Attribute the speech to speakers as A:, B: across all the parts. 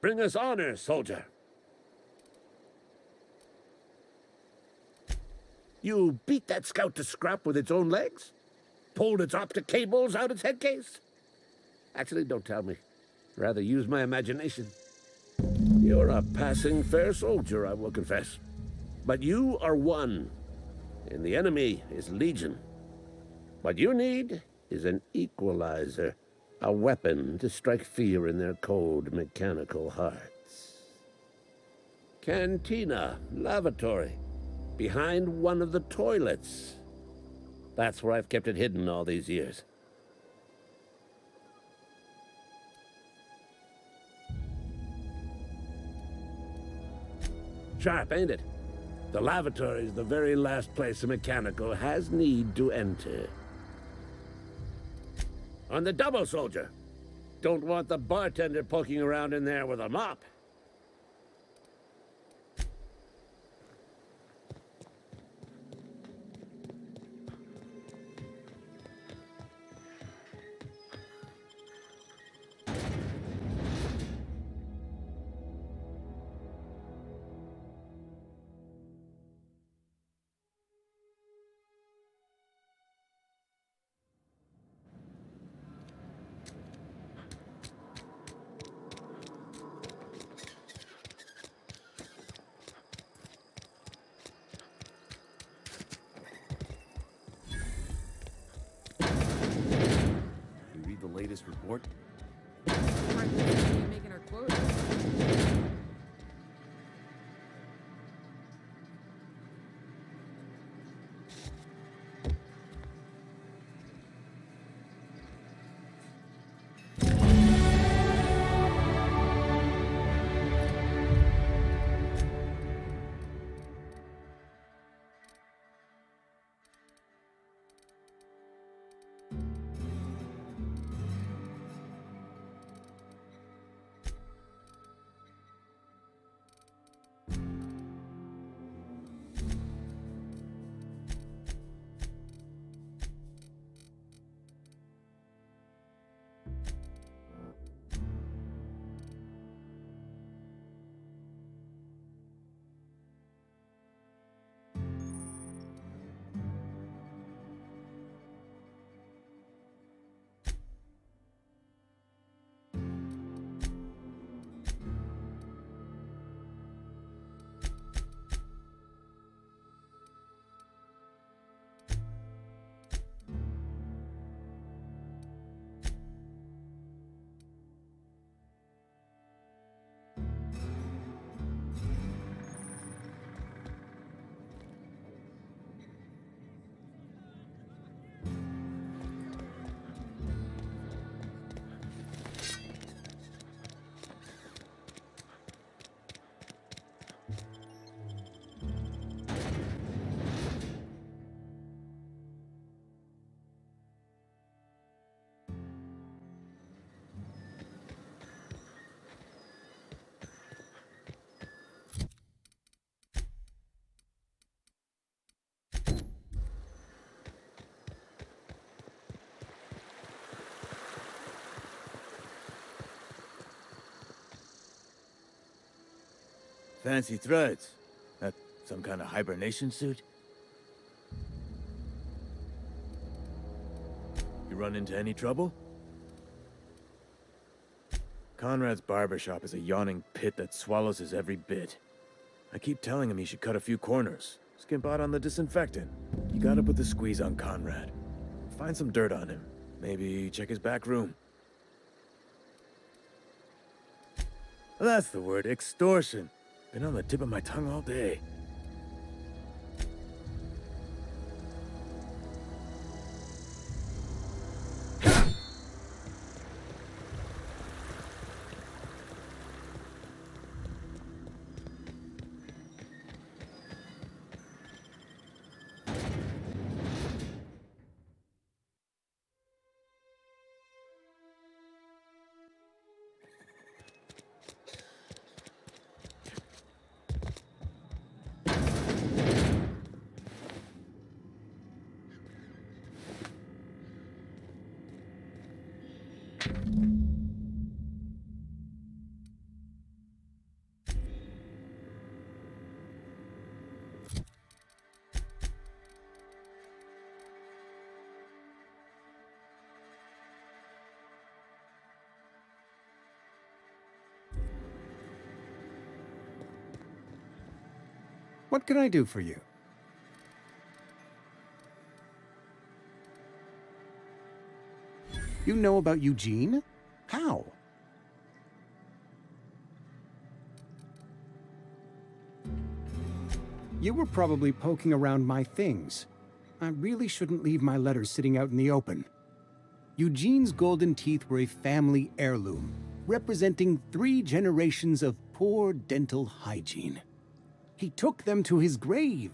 A: Bring us honor, soldier. You beat that scout to scrap with its own legs? Pulled its optic cables out its head case? Actually, don't tell me. Rather use my imagination. You're a passing fair soldier, I will confess. But you are one, and the enemy is legion. What you need is an equalizer, a weapon to strike fear in their cold, mechanical hearts. Cantina, lavatory, behind one of the toilets. That's where I've kept it hidden all these years. Sharp, ain't it? The lavatory is the very last place a mechanical has need to enter. On the double, soldier. Don't want the bartender poking around in there with a mop.
B: You read the latest report?
C: Making our quote.
B: Fancy threads. That some kind of hibernation suit? You run into any trouble? Conrad's barbershop is a yawning pit that swallows his every bit. I keep telling him he should cut a few corners. Skimp out on the disinfectant. You gotta put the squeeze on Conrad. Find some dirt on him. Maybe check his back room. That's the word, extortion. Been on the tip of my tongue all day.
C: What can I do for you? You know about Eugene? How? You were probably poking around my things. I really shouldn't leave my letters sitting out in the open. Eugene's golden teeth were a family heirloom, representing 3 generations of poor dental hygiene. He took them to his grave.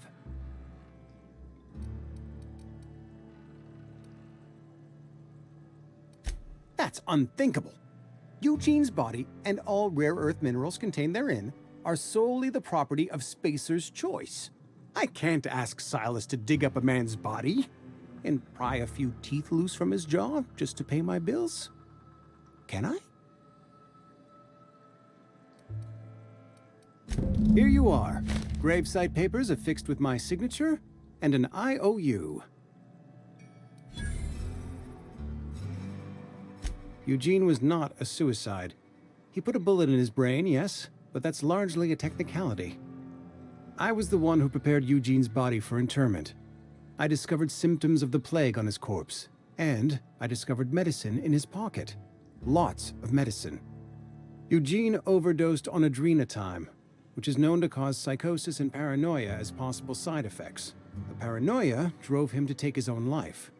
C: That's unthinkable. Eugene's body and all rare earth minerals contained therein are solely the property of Spacer's Choice. I can't ask Silas to dig up a man's body and pry a few teeth loose from his jaw just to pay my bills. Can I? Here you are. Gravesite papers affixed with my signature and an IOU. Eugene was not a suicide. He put a bullet in his brain, yes, but that's largely a technicality. I was the one who prepared Eugene's body for interment. I discovered symptoms of the plague on his corpse, and I discovered medicine in his pocket. Lots of medicine. Eugene overdosed on adrenatime, which is known to cause psychosis and paranoia as possible side effects. The paranoia drove him to take his own life.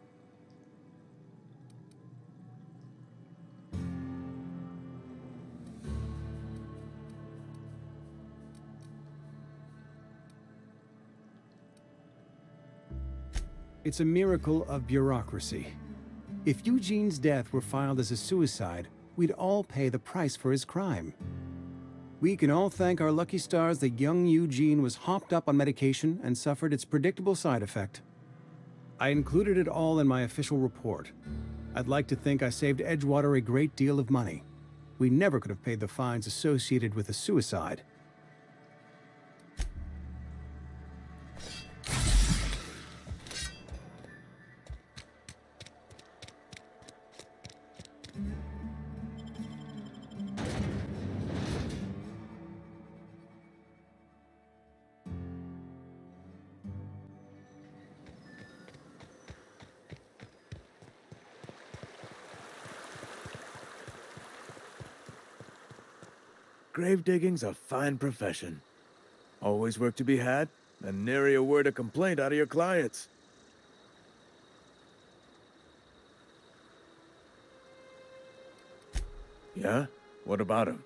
C: It's a miracle of bureaucracy. If Eugene's death were filed as a suicide, we'd all pay the price for his crime. We can all thank our lucky stars that young Eugene was hopped up on medication and suffered its predictable side effect. I included it all in my official report. I'd like to think I saved Edgewater a great deal of money. We never could have paid the fines associated with a suicide.
B: Grave digging's a fine profession. Always work to be had, and nary a word of complaint out of your clients. Yeah? What about him?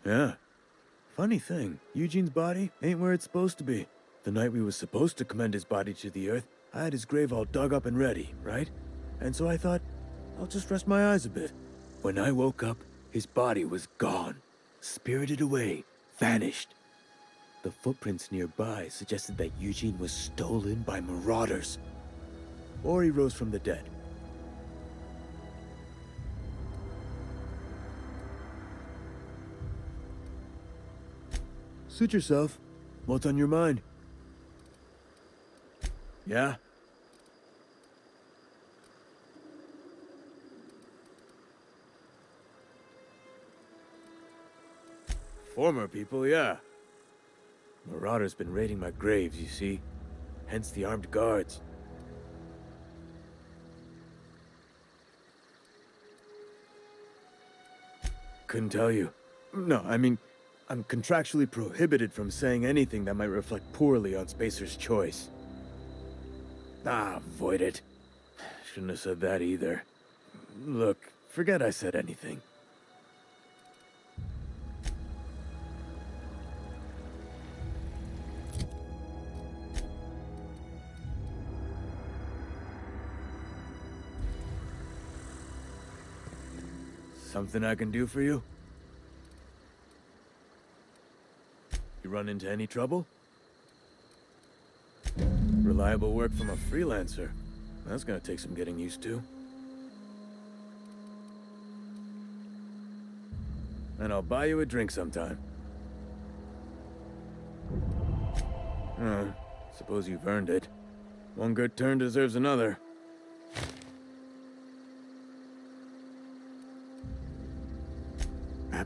B: Yeah. Funny thing, Eugene's body ain't where it's supposed to be. The night we was supposed to commend his body to the earth, I had his grave all dug up and ready, right? And so I thought, I'll just rest my eyes a bit. When I woke up, his body was gone. Spirited away. Vanished. The footprints nearby suggested that Eugene was stolen by marauders. Or he rose from the dead. Suit yourself. What's on your mind? Yeah? Former people, yeah. Marauders been raiding my graves, you see. Hence the armed guards. Couldn't tell you. No, I mean, I'm contractually prohibited from saying anything that might reflect poorly on Spacer's Choice. Ah, avoid it. Shouldn't have said that either. Look, forget I said anything. Something I can do for you? You run into any trouble? Reliable work from a freelancer. That's gonna take some getting used to. And I'll buy you a drink sometime. Suppose you've earned it. One good turn deserves another.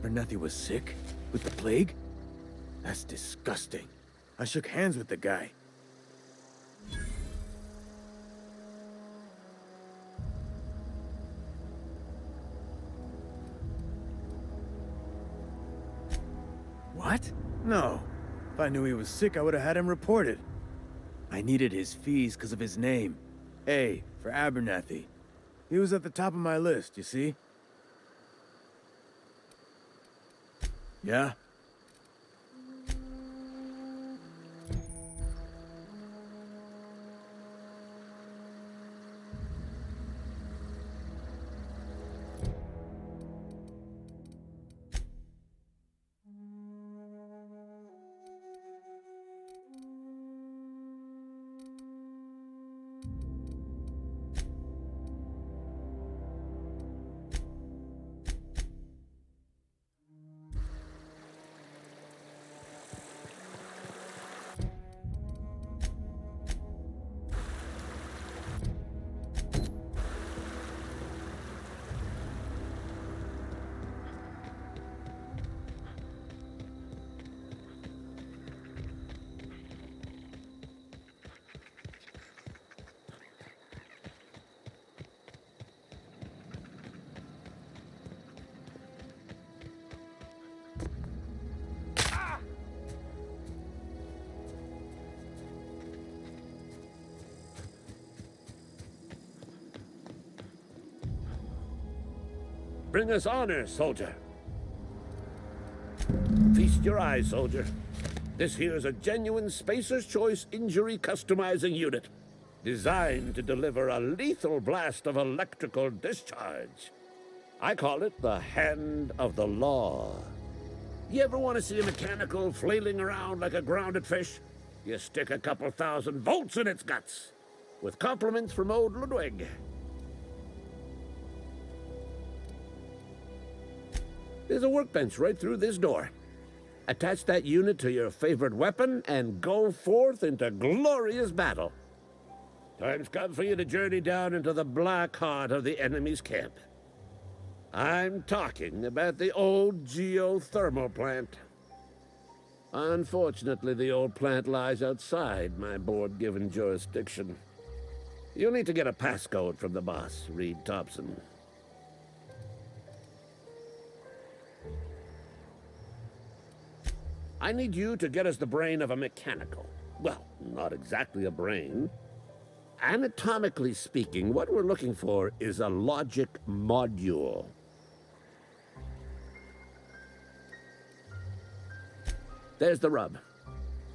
B: Abernathy was sick? With the plague? That's disgusting. I shook hands with the guy. What? No. If I knew he was sick, I would have had him reported. I needed his fees because of his name. A, for Abernathy. He was at the top of my list, you see? Yeah?
A: Bring us honor, soldier. Feast your eyes, soldier. This here's a genuine Spacer's Choice injury customizing unit, designed to deliver a lethal blast of electrical discharge. I call it the Hand of the Law. You ever want to see a mechanical flailing around like a grounded fish? You stick a couple thousand volts in its guts. With compliments from old Ludwig. There's a workbench right through this door. Attach that unit to your favorite weapon and go forth into glorious battle. Time's come for you to journey down into the black heart of the enemy's camp. I'm talking about the old geothermal plant. Unfortunately, the old plant lies outside my board-given jurisdiction. You'll need to get a passcode from the boss, Reed Thompson. I need you to get us the brain of a mechanical. Well, not exactly a brain. Anatomically speaking, what we're looking for is a logic module. There's the rub.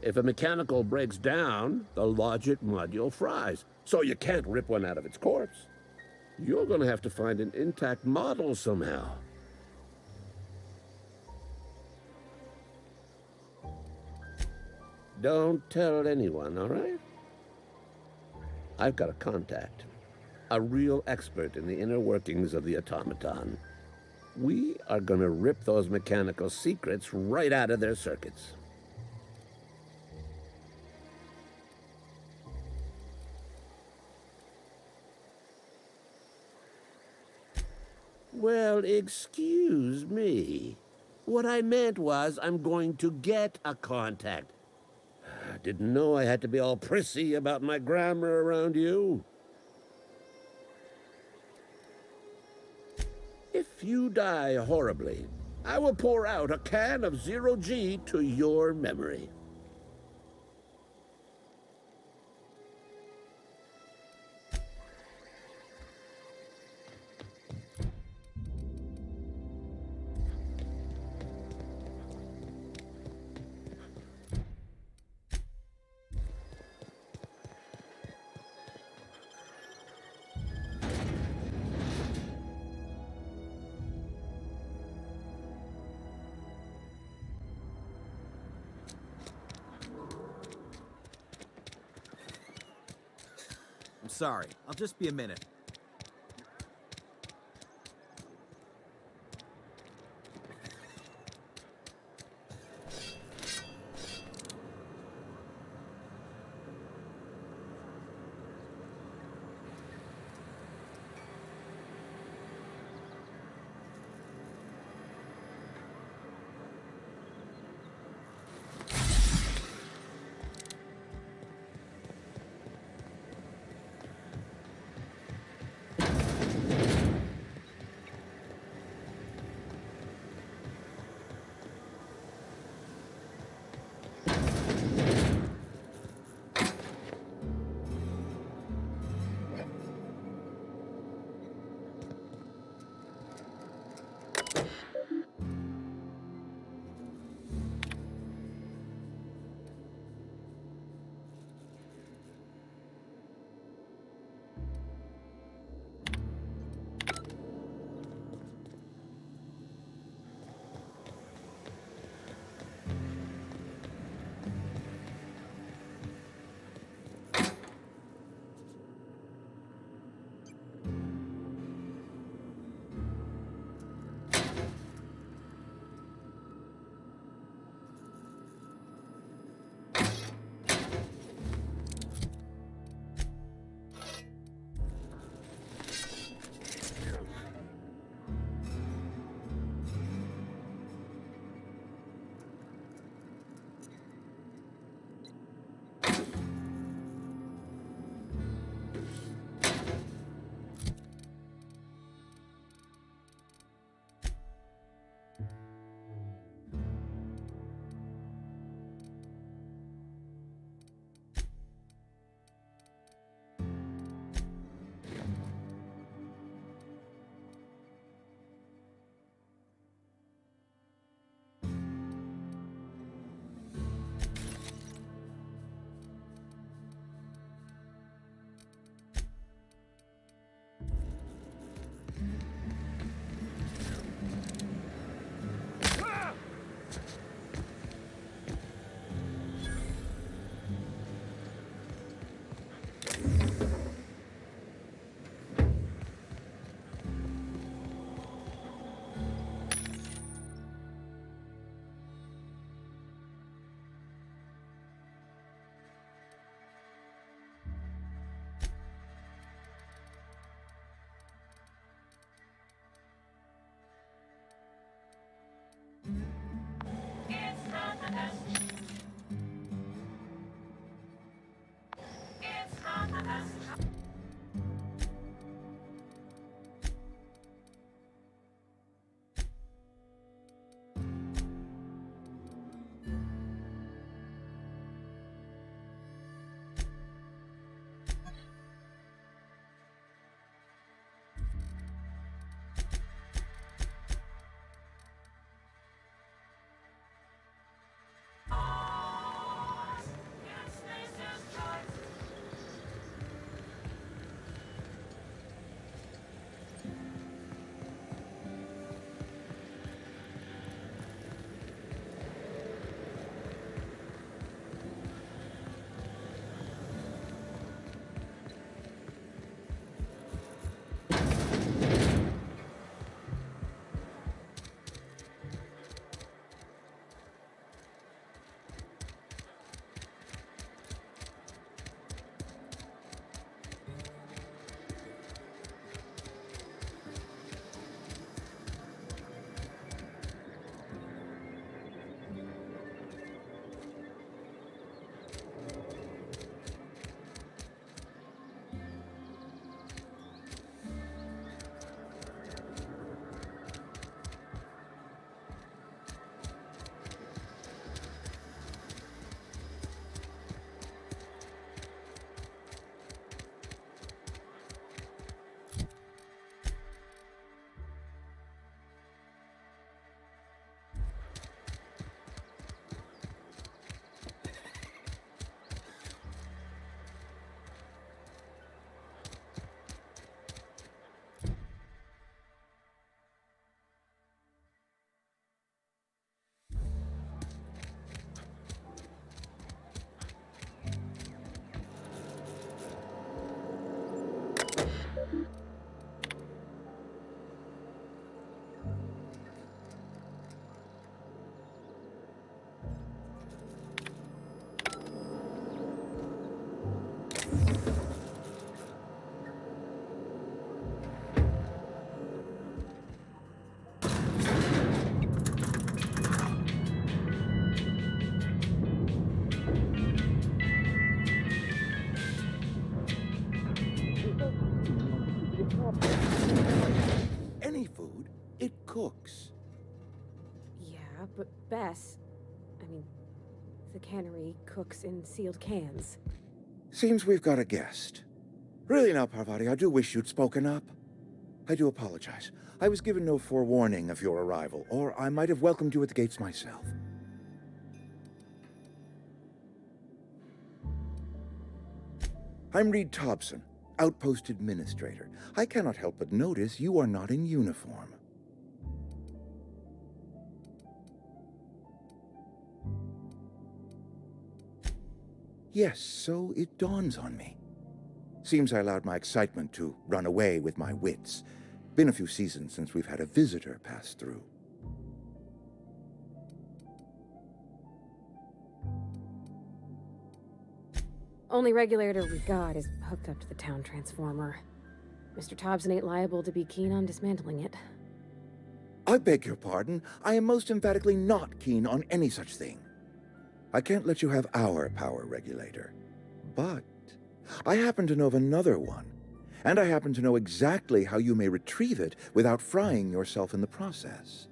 A: If a mechanical breaks down, the logic module fries. So you can't rip one out of its corpse. You're gonna have to find an intact model somehow. Don't tell anyone, all right? I've got a contact. A real expert in the inner workings of the automaton. We are gonna rip those mechanical secrets right out of their circuits. Well, excuse me. What I meant was I'm going to get a contact. I didn't know I had to be all prissy about my grammar around you. If you die horribly, I will pour out a can of zero-G to your memory.
D: I'm sorry. I'll just be a minute.
E: Bess. I mean, the cannery cooks in sealed cans.
F: Seems we've got a guest. Really now, Parvati, I do wish you'd spoken up. I do apologize. I was given no forewarning of your arrival, or I might have welcomed you at the gates myself. I'm Reed Thompson, Outpost Administrator. I cannot help but notice you are not in uniform. Yes, so it dawns on me. Seems I allowed my excitement to run away with my wits. Been a few seasons since we've had a visitor pass through.
E: Only regulator we got is hooked up to the town transformer. Mr. Thompson ain't liable to be keen on dismantling it.
F: I beg your pardon. I am most emphatically not keen on any such thing. I can't let you have our power regulator. But I happen to know of another one, and I happen to know exactly how you may retrieve it without frying yourself in the process.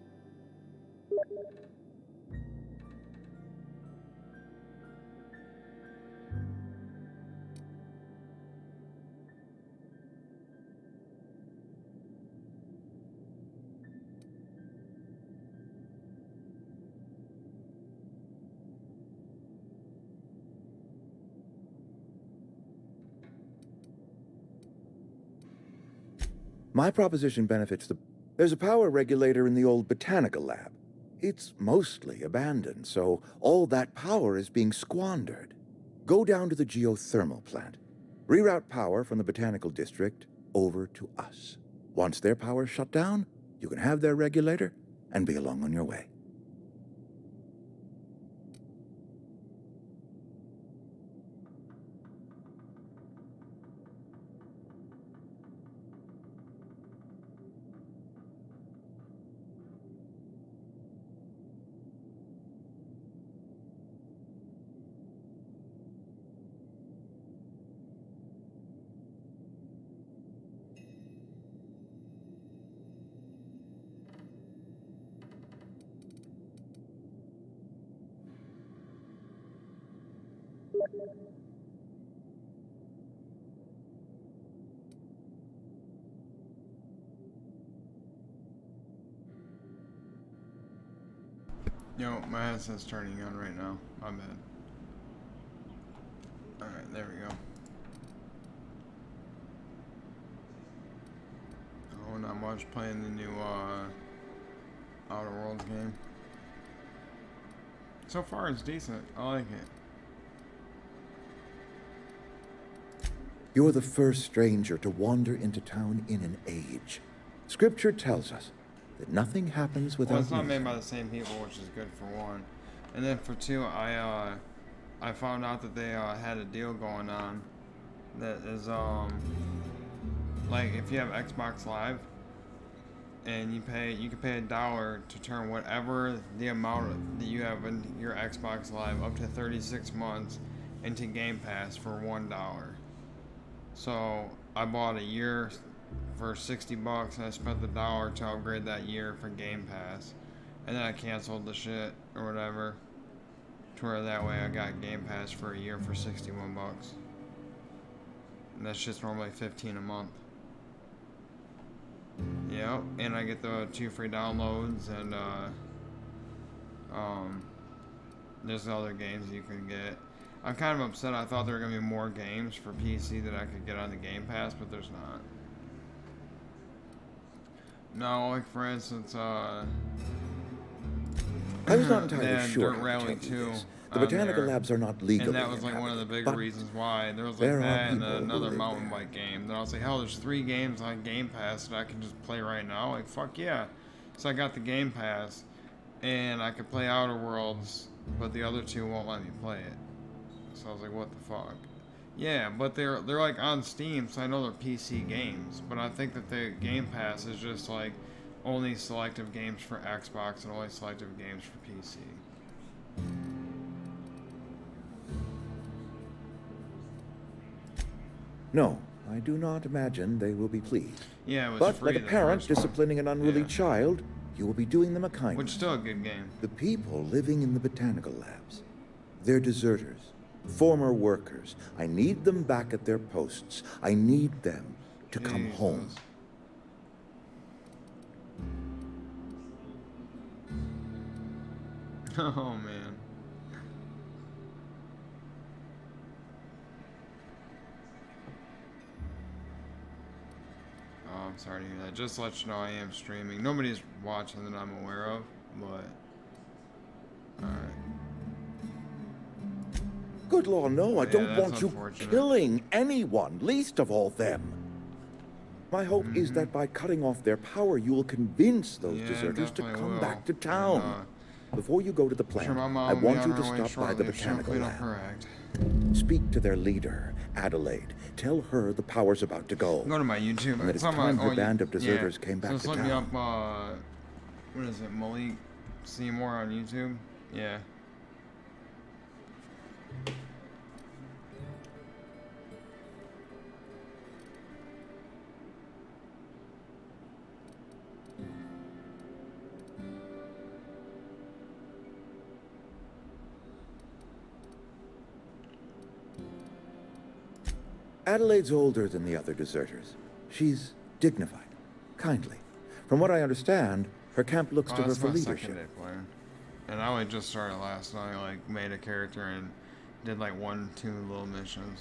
F: My proposition benefits the... There's a power regulator in the old botanical lab. It's mostly abandoned, so all that power is being squandered. Go down to the geothermal plant. Reroute power from the botanical district over to us. Once their power's shut down, you can have their regulator and be along on your way.
G: Yo, my headset's turning on right now. My bad. Alright, there we go. Oh, not much. Playing the new Outer Worlds game. So far it's decent. I like it.
F: You're the first stranger to wander into town in an age. Scripture tells us that nothing happens without
G: Well, it's not
F: reason.
G: made by the same people, which is good for one. And then for two, I found out that they had a deal going on that is like if you have Xbox Live and you can pay $1 to turn whatever the amount that you have in your Xbox Live up to 36 months into Game Pass for $1. So I bought a year for $60 and I spent the $1 to upgrade that year for Game Pass, and then I canceled the shit or whatever to where that way I got Game Pass for a year for $61, and that shit's normally $15 a month. Yep, and I get the 2 free downloads, and there's other games you can get. I'm kind of upset. I thought there were gonna be more games for PC that I could get on the Game Pass, but there's not. No, like for instance,
F: I was not
G: they
F: entirely
G: had
F: sure
G: Dirt
F: how to
G: Rally
F: tell you
G: 2
F: this. The
G: on
F: botanical
G: there,
F: labs are not legally
G: and that was like one of the big
F: inhabited, but
G: reasons why. There was like
F: there are
G: that and
F: people who
G: another
F: live
G: mountain
F: there.
G: bike game. Then I was like, hell, there's 3 games on Game Pass that I can just play right now. Like, fuck yeah. So I got the Game Pass, and I could play Outer Worlds, but the other 2 won't let me play it. So I was like, what the fuck? Yeah, but they're like on Steam, so I know they're PC games. But I think that the Game Pass is just like only selective games for Xbox and only selective games for PC.
F: no, I do not imagine they will be pleased.
G: Yeah, it was
F: But
G: free.
F: like a
G: the
F: parent
G: first one.
F: disciplining an unruly
G: Yeah.
F: child, you will be doing them a kindness.
G: Which is still a good game.
F: The people living in the botanical labs, they're deserters, former workers. I need them back at their posts. I need them to come home.
G: Jesus. Oh man. Oh, I'm sorry to hear that. Just to let you know, I am streaming. Nobody's watching that I'm aware of, but alright.
F: Good Lord, no, I
G: Yeah,
F: don't
G: that's
F: want you
G: unfortunate.
F: killing anyone, least of all them. My hope is
G: Mm-hmm.
F: that by cutting off their power, you will convince those
G: Yeah,
F: deserters to
G: definitely
F: come
G: will.
F: back to
G: And,
F: town. Before you go to the plant,
G: Sure, my mom
F: I
G: will be
F: want
G: on
F: you to
G: her way
F: stop by the
G: shortly if she don't
F: botanical
G: clean up
F: lab.
G: her act.
F: Speak to their leader, Adelaide. Tell her the power's about to go.
G: Go to my YouTube.
F: And that it's
G: on my-
F: time her
G: you-
F: band of deserters
G: yeah.
F: came back
G: so
F: to
G: just look me
F: town.
G: up, what is it, Malik Seymour on YouTube? Yeah.
F: Adelaide's older than the other deserters. She's dignified, kindly. From what I understand, her camp looks
G: Oh,
F: to her
G: that's
F: for
G: my
F: leadership.
G: second day playing. And I only just started last night, like, made a character and did like 1-2 little missions.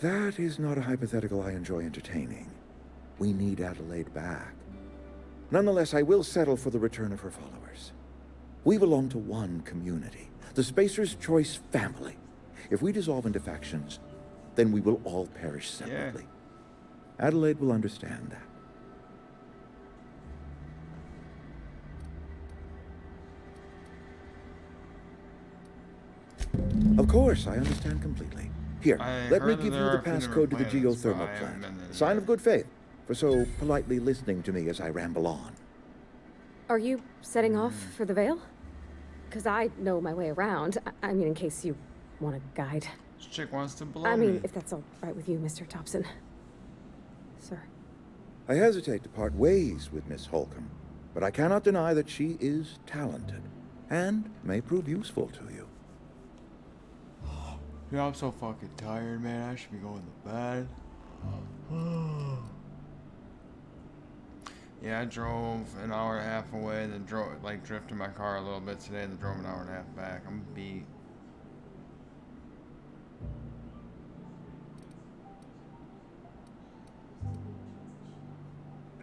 F: That is not a hypothetical I enjoy entertaining. We need Adelaide back. Nonetheless, I will settle for the return of her followers. We belong to one community, the Spacer's Choice family. If we dissolve into factions, then we will all perish separately. Adelaide will understand that. Of course, I understand completely. Here,
G: I
F: let me
G: heard that
F: give
G: there
F: you the
G: are a few
F: passcode to the
G: different planets, but I
F: geothermal
G: haven't
F: plant.
G: been there
F: Sign
G: yet.
F: of good faith for so politely listening to me as I ramble on.
E: Are you setting off for the Vale? Because I know my way around. I mean, in case you want a guide.
G: This chick wants to blow
E: I mean,
G: me.
E: if that's all right with you, Mr. Thompson. Sir.
F: I hesitate to part ways with Miss Holcomb, but I cannot deny that she is talented and may prove useful to you.
G: Yeah, I'm so fucking tired, man. I should be going to bed. Yeah, I drove an hour and a half away, then drifted my car a little bit today, and then drove an hour and a half back. I'm beat.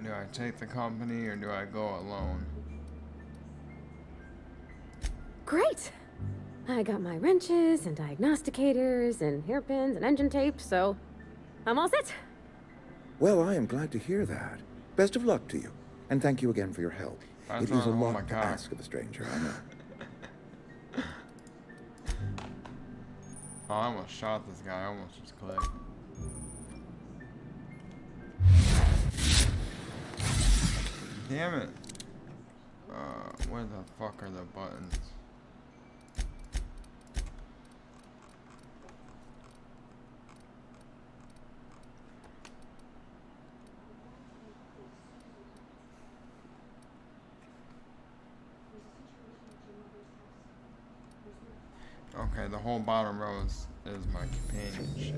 G: Do I take the company or do I go alone?
E: Great! I got my wrenches and diagnosticators and hairpins and engine tape, so I'm all set.
F: Well, I am glad to hear that. Best of luck to you, and thank you again for your help.
G: That's
F: It is a
G: not- oh my
F: lot to
G: God.
F: ask of a stranger, I know.
G: Oh, I almost shot this guy. I almost just clicked. Damn it. Where the fuck are the buttons? Okay, the whole bottom row is my companion shit.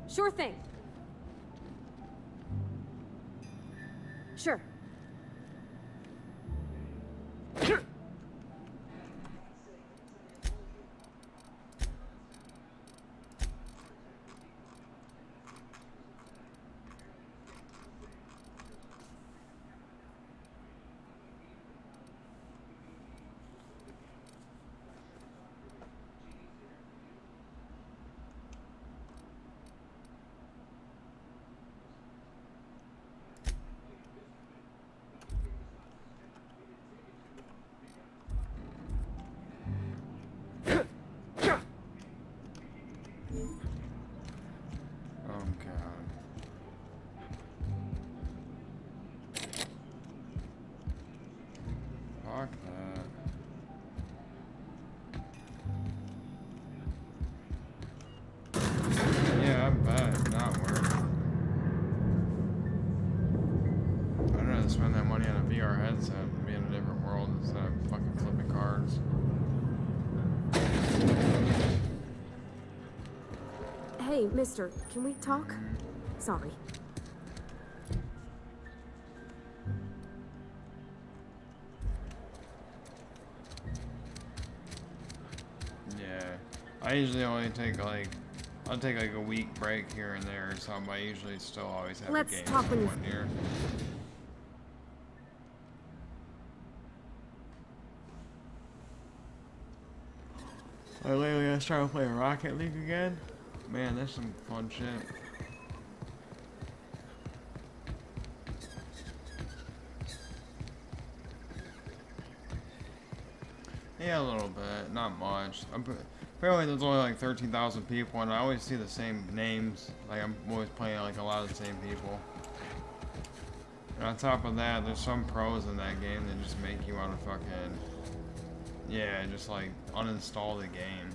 E: Sure thing. Sure.
G: Oh god. Fuck that. rather spend that money on a VR headset and be in a different world instead of fucking flipping cards.
E: Hey, mister, can we talk? Sorry.
G: Yeah. I usually only take like, I'll take like a week break here and there or something. I usually still always have
E: Let's
G: a game
E: talk when
G: for
E: you-
G: 1 year. I lately I started playing Rocket League again. Man, that's some fun shit. Yeah, a little bit, not much. Apparently there's only like 13,000 people, and I always see the same names. Like I'm always playing like a lot of the same people. And on top of that, there's some pros in that game that just make you want to fucking, yeah, just like uninstall the game.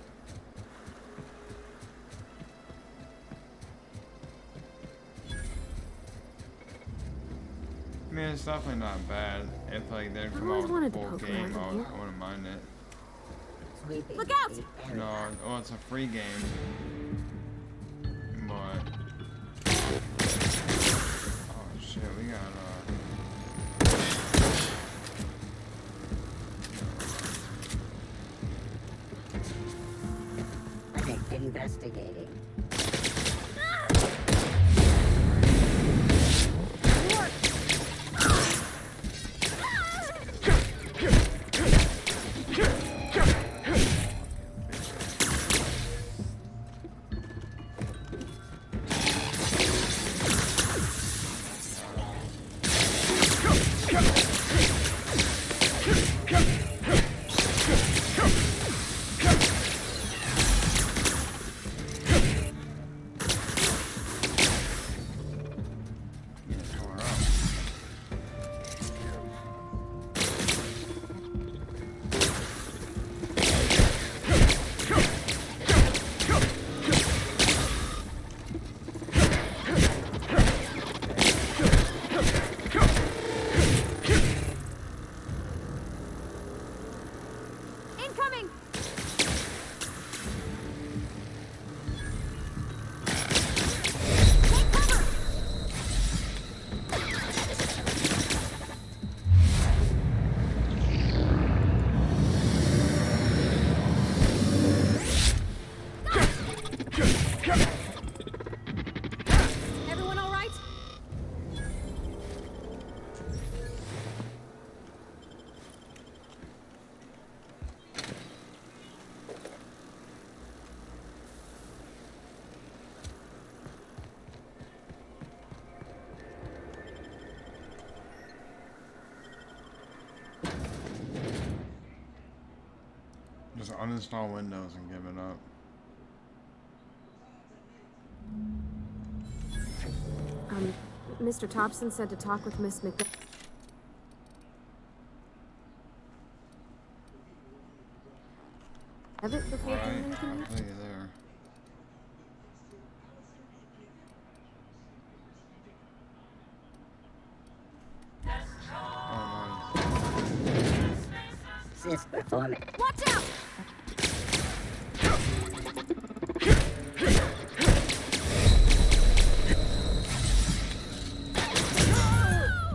G: I mean, it's definitely not bad. If like they come
E: always
G: out with a
E: wanted to
G: full
E: poke
G: game,
E: around in here.
G: I wouldn't mind it.
E: Look out!
G: No, oh, it's a free game. But oh shit, we got
H: Investigating.
E: Incoming! Take cover! Everyone all right?
G: just uninstall Windows and give it up.
E: Mr. Thompson said to talk with Miss McDowell. Have it before
G: Right,
E: doing anything
G: I'll
E: else?
G: tell you there. Oh, nice.
H: Sis performing.
E: Watch out!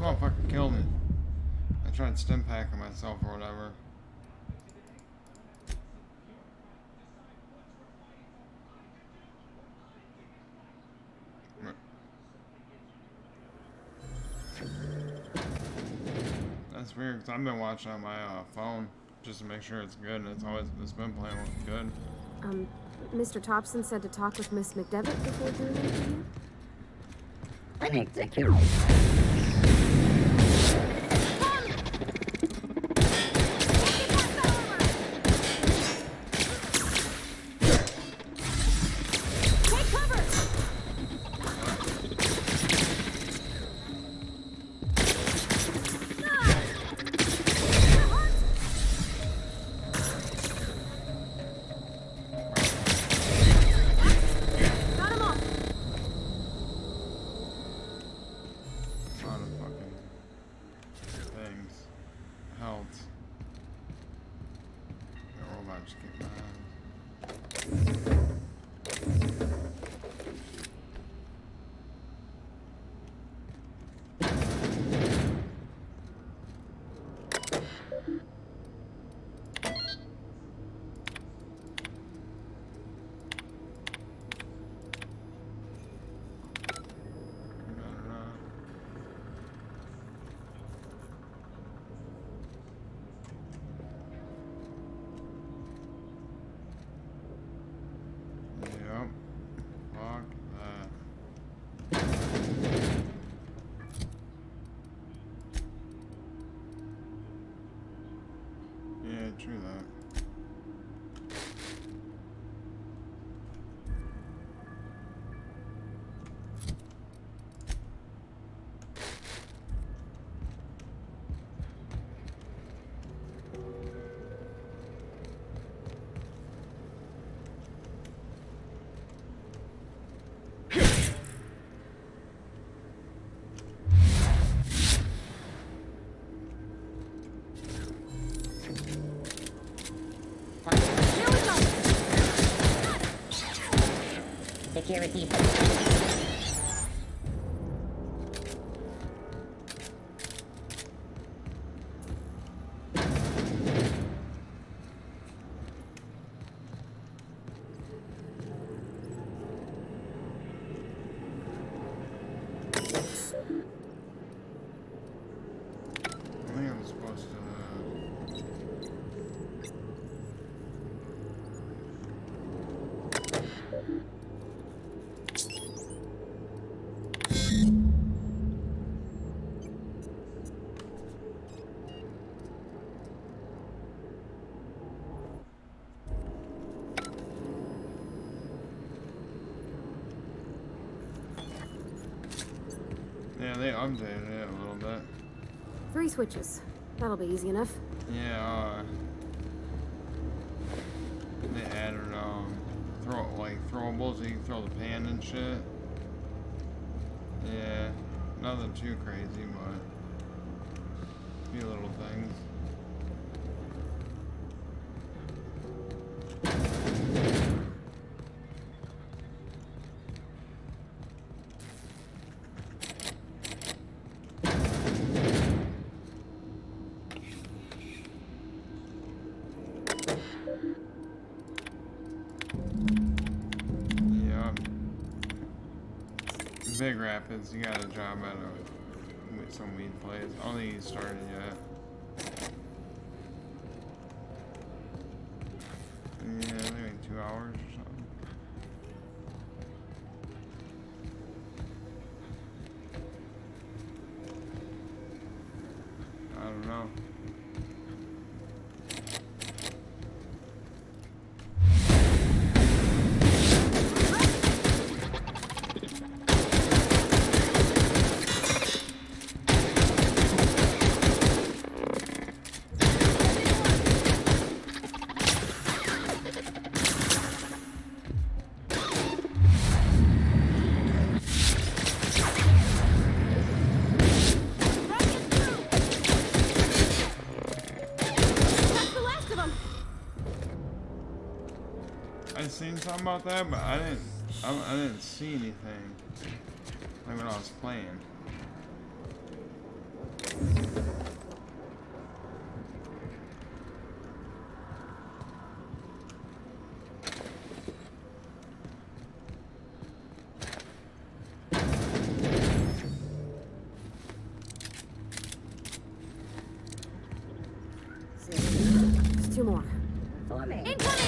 G: Oh, fucking killed me. I tried stim packing myself or whatever. That's weird, because I've been watching on my phone just to make sure it's good, and it's been playing good.
E: Mr. Thompson said to talk with Miss McDevitt before doing anything?
H: Unexecutable.
E: Take cover! Got him off!
G: true that.
H: Security.
G: I think I'm supposed to. Yeah, they updated it a little bit.
E: 3 switches. That'll be easy enough.
G: Yeah, they added throwables so you can throw the pan and shit. Yeah, nothing too crazy, but a few little things. Big Rapids, you got a job at some weed place. I don't think he started yet. Yeah, maybe 2 hours or something. I don't know. I seen something about that, but I didn't see anything like when I was playing.
E: Just 2 more.
H: For me.
E: Incoming!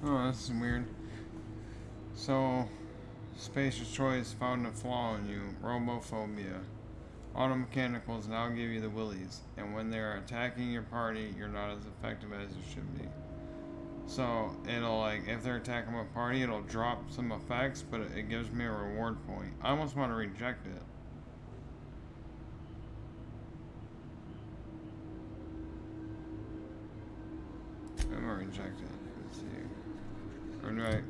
G: Oh, this is weird. So, Spacer's Choice found a flaw in you, robophobia. Auto mechanicals now give you the willies, and when they're attacking your party, you're not as effective as you should be. So, it'll if they're attacking my party, it'll drop some effects, but it gives me a reward point. I almost want to reject it. I'm gonna reject it. Let's see. Or do I? Okay.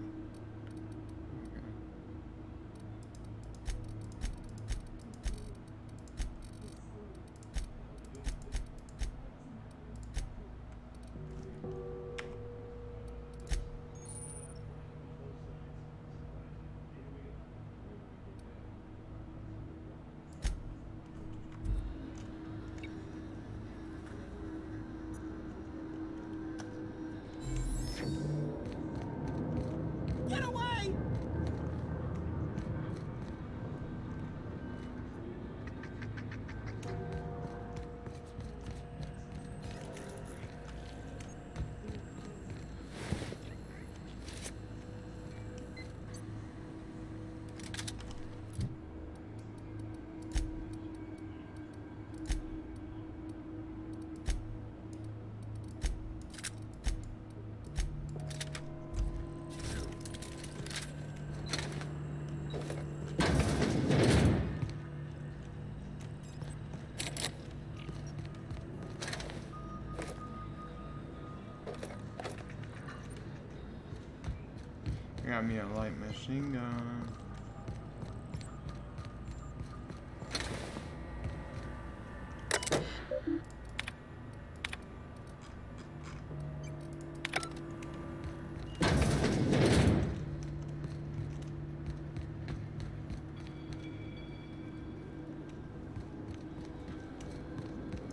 G: got me a light machine gun.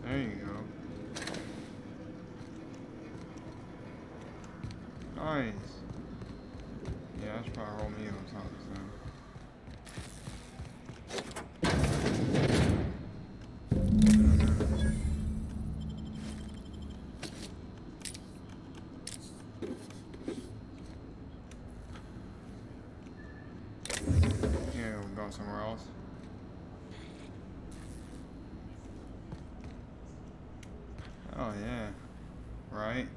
G: There you go. Nice. Yeah, I should probably roll me on top soon. Yeah, we'll go somewhere else. Oh yeah, right?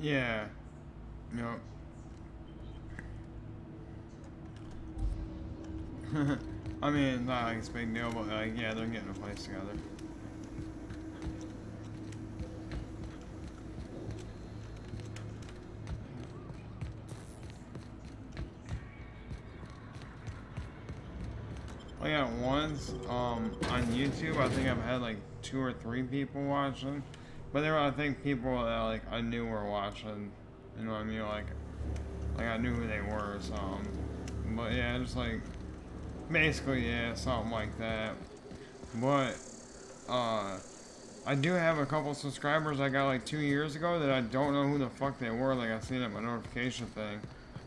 G: Yeah. Nope. I mean, not like it's a big deal, but like, yeah, they're getting a place together. Like at once, on YouTube, I think I've had like 2 or 3 people watching. But there were, I think, people that like I knew were watching, you know what I mean? Like I knew who they were, so. But yeah, just like, basically, yeah, something like that. But, I do have a couple subscribers I got like 2 years ago that I don't know who the fuck they were. Like I seen it in my notification thing.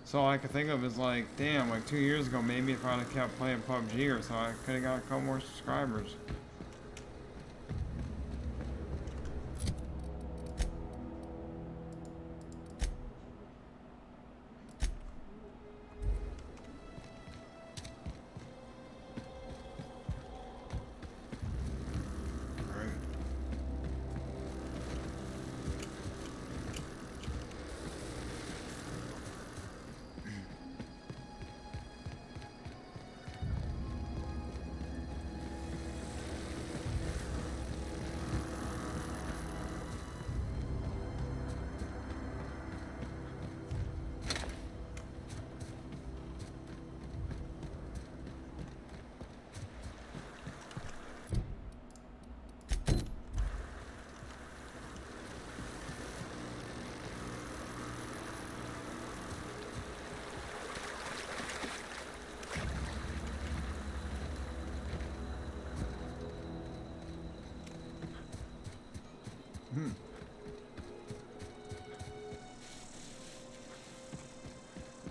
G: So all I could think of is like, damn, like 2 years ago, maybe if I'd have kept playing PUBG or so, I could have got a couple more subscribers.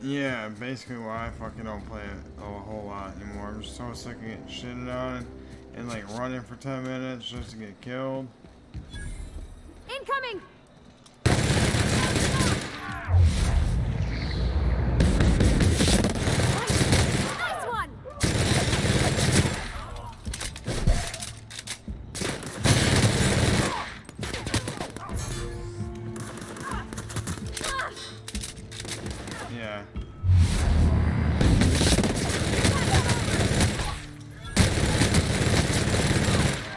G: Yeah, basically why I fucking don't play it a whole lot anymore. I'm just so sick of getting shitted on and like running for 10 minutes just to get killed.
E: Incoming! Nice one!
G: Yeah.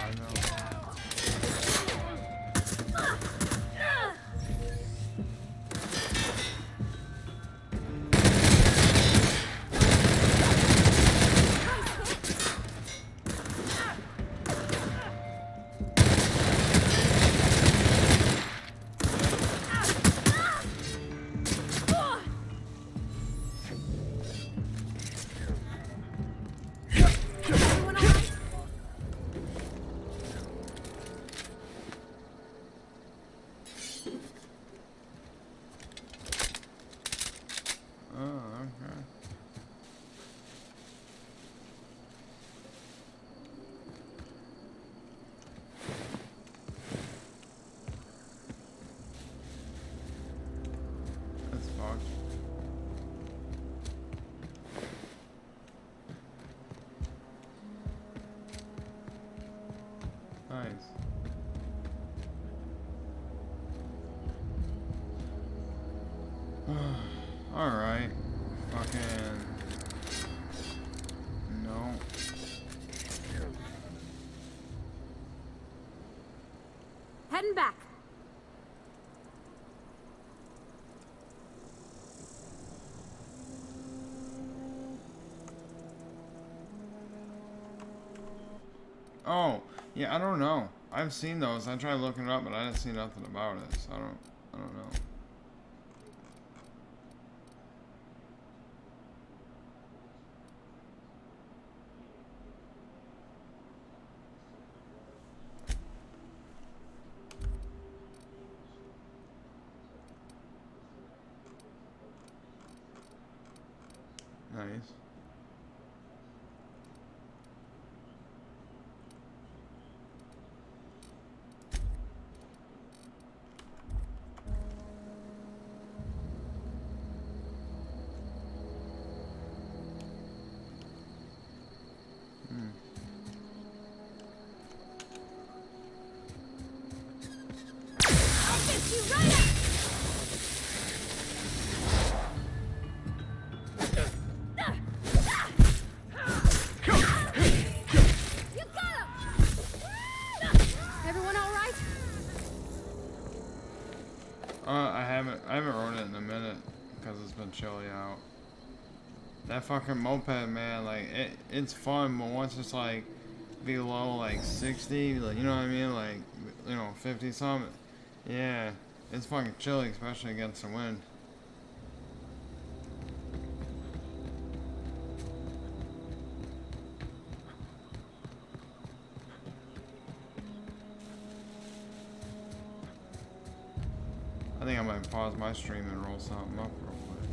G: I know. fucking... No.
E: Heading back.
G: Oh, yeah, I don't know. I've seen those. I tried looking it up, but I didn't see nothing about it, so I don't know. Nice.
E: Everyone all right?
G: I haven't rode it in a minute because it's been chilly out. That fucking moped, man, like it's fun, but once it's like below like 60, like, you know what I mean, like, you know, 50 something, yeah, it's fucking chilly, especially against the wind. I think I might pause my stream and roll something up real quick.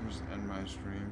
G: Just end my stream.